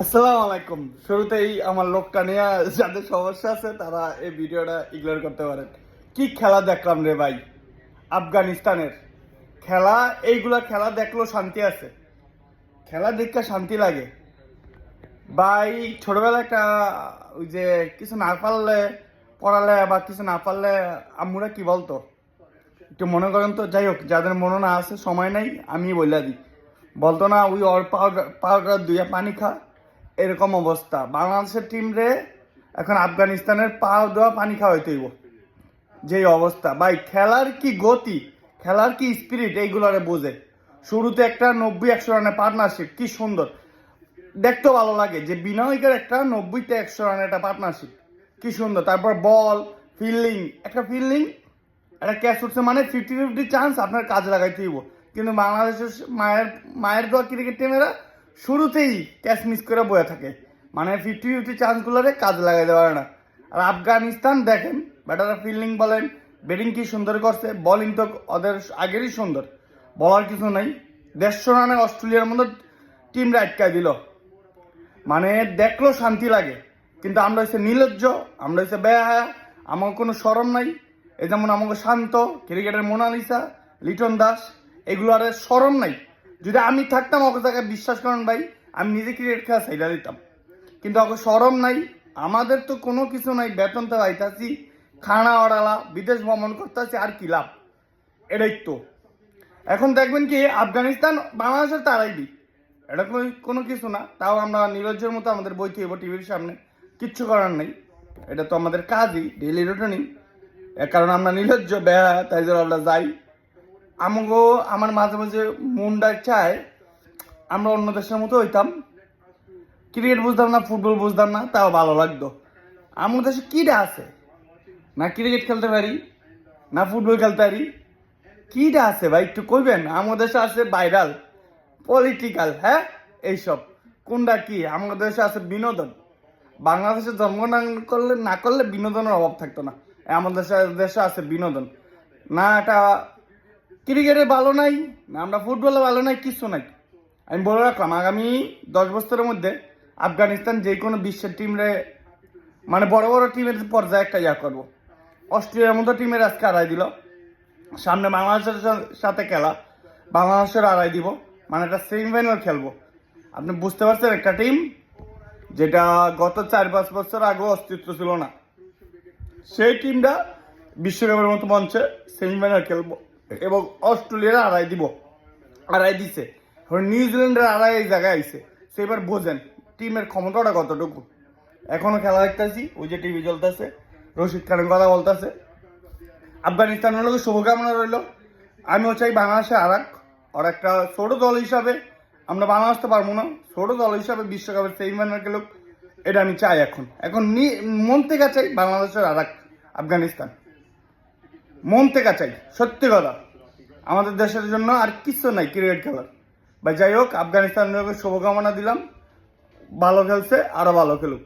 আসসালামু আলাইকুম। শুরুতেই আমার লোকটা নিয়ে যাদের সমস্যা আছে তারা এই ভিডিওটা ইগনোর করতে পারেন। কি খেলা দেখলাম রে ভাই, আফগানিস্তানের খেলা। এইগুলা খেলা দেখলেও শান্তি আছে, খেলা দেখতে শান্তি লাগে ভাই। ছোটবেলা একটা ওই যে কিছু না পারলে পড়ালে বা কিছু না পারলে আম্মুরা কি বলতো, একটু মনে করেন তো। যাই হোক, যাদের মনে না আছে, সময় নাই, আমি বলে দিই। বলতো না, ওই অর পাউডার পাউডার দুইয়া পানি খা, এরকম অবস্থা বাংলাদেশের টিম রে। এখন আফগানিস্তানের পাও দেওয়া পানি খাওয়াইতেইব, যেই অবস্থা ভাই। খেলার কি গতি, খেলার কি স্পিরিট, এইগুলারে বোঝে। শুরুতে একটা 90-100 রানের পার্টনারশিপ, কি সুন্দর দেখতেও ভালো লাগে যে বিনয়কের একটা 90-100 রানের একটা পার্টনারশিপ, কি সুন্দর। তারপর বল ফিল্ডিং, একটা ফিল্ডিং, একটা ক্যাচ উঠছে মানে 50-50 চান্স আপনার কাজে লাগাইতে দিব। কিন্তু বাংলাদেশের মায়ের মায়ের দোয়া ক্রিকেট টিমেরা শুরুতেই ক্যাচ মিস করে বয়ে থাকে, মানে 50-50 চান্সগুলোরে কাজে লাগাইতে পারে না। আর আফগানিস্তান দেখেন, ব্যাটাররা ফিল্ডিং বলেন, ব্যাটিং কি সুন্দর করছে, বোলিং তো ওদের আগেরই সুন্দর, বলার কিছু নাই। 150 রানে অস্ট্রেলিয়ার মধ্যে টিমরা আটকায় দিল, মানে দেখলেও শান্তি লাগে। কিন্তু আমরা হচ্ছে নির্লজ্জ, আমরা হচ্ছে বেহায়া, আমার কোনো শরম নাই। এই যেমন আমাকে শান্ত, ক্রিকেটের মোনালিসা, লিটন দাস, এগুলো আর শরম নাই। যদি আমি থাকতাম ওকে জায়গায়, বিশ্বাস করেন ভাই, আমি নিজে ক্রিকেট খেলা চাইলা দিতাম। কিন্তু ওকে শরম নাই। আমাদের তো কোনো কিছু নাই, বেতন তো পাইতাছি, খানা অড়ালা, বিদেশ ভ্রমণ করতেছি, আর কি লাভ? এটাই তো। এখন দেখবেন কি, আফগানিস্তান বাংলাদেশের তারাই দিই, এটা কোনো কিছু না। তাও আমরা নির্লজ্জের মতো আমাদের বই থইব টিভির সামনে, কিচ্ছু করার নেই। এটা তো আমাদের কাজই, ডেইলি রুটিনই। এর কারণ আমরা নির্লজ্জ বেহা, তাই জন্য আমরা যাই। আমাকেও আমার মাঝে মাঝে মনটা চায় আমরা অন্য দেশের মতো হইতাম, ক্রিকেট বুঝতাম না, ফুটবল বুঝতাম না, তাও ভালো লাগতো। আমার দেশে কিটা আছে, না ক্রিকেট খেলতে পারি, না ফুটবল খেলতে পারি, কিটা আছে ভাই একটু কইবেন? আমার দেশে আছে ভাইরাল, পলিটিক্যাল, হ্যাঁ এইসব। কোনটা কি? আমাদের দেশে আছে বিনোদন। বাংলাদেশে জন্মগ্রহণ করলে না করলে বিনোদনের অভাব থাকতো না। আমাদের দেশে আছে বিনোদন। না এটা ক্রিকেটে ভালো নাই, না আমরা ফুটবলে ভালো নাই, কিছু নাই। আমি বলে রাখলাম, আগামী 10 বছরের মধ্যে আফগানিস্তান যে কোনো বিশ্বের টিমরে, মানে বড় বড় টিমের পর্যায়ে একটা করবো। অস্ট্রেলিয়ার মতো টিমের আজকে আড়াই দিল, সামনে বাংলাদেশের সাথে খেলা, বাংলাদেশের আড়াই দিব, মানে একটা সেমিফাইনাল খেলবো। আপনি বুঝতে পারছেন, একটা টিম যেটা গত 4-5 বছর আগে অস্তিত্ব ছিল না, সেই টিমটা বিশ্বকাপের মতো মঞ্চে সেমিফাইনাল খেলবো এবং অস্ট্রেলিয়ার আড়াই দিব, আড়াই দিছে। নিউজিল্যান্ডের আড়াই এই জায়গায় আইছে। সেবার বোঝেন টিমের ক্ষমতাটা কতটুকু। এখনো খেলা দেখতেছি, ওই যে টিভি চলতেছে, রশিদ খানের কথা বলতেছে। আফগানিস্তানের লোক শুভকামনা রইল। আমিও চাই বাংলাদেশে আর একটা ছোট দল হিসাবে, আমরা বাংলাদেশ তো পারবো না, ছোট দল হিসাবে বিশ্বকাপের সেমিফাইনাল খেলুক, এটা আমি চাই। এখন মন থেকে চাই বাংলাদেশের আফগানিস্তান, মন থেকে চাই, সত্যি কথা। আমাদের দেশের জন্য আর কিছু নাই ক্রিকেট খেলার। বা যাই হোক, আফগানিস্তানের শুভকামনা দিলাম, ভালো খেলছে, আরো ভালো খেলুক।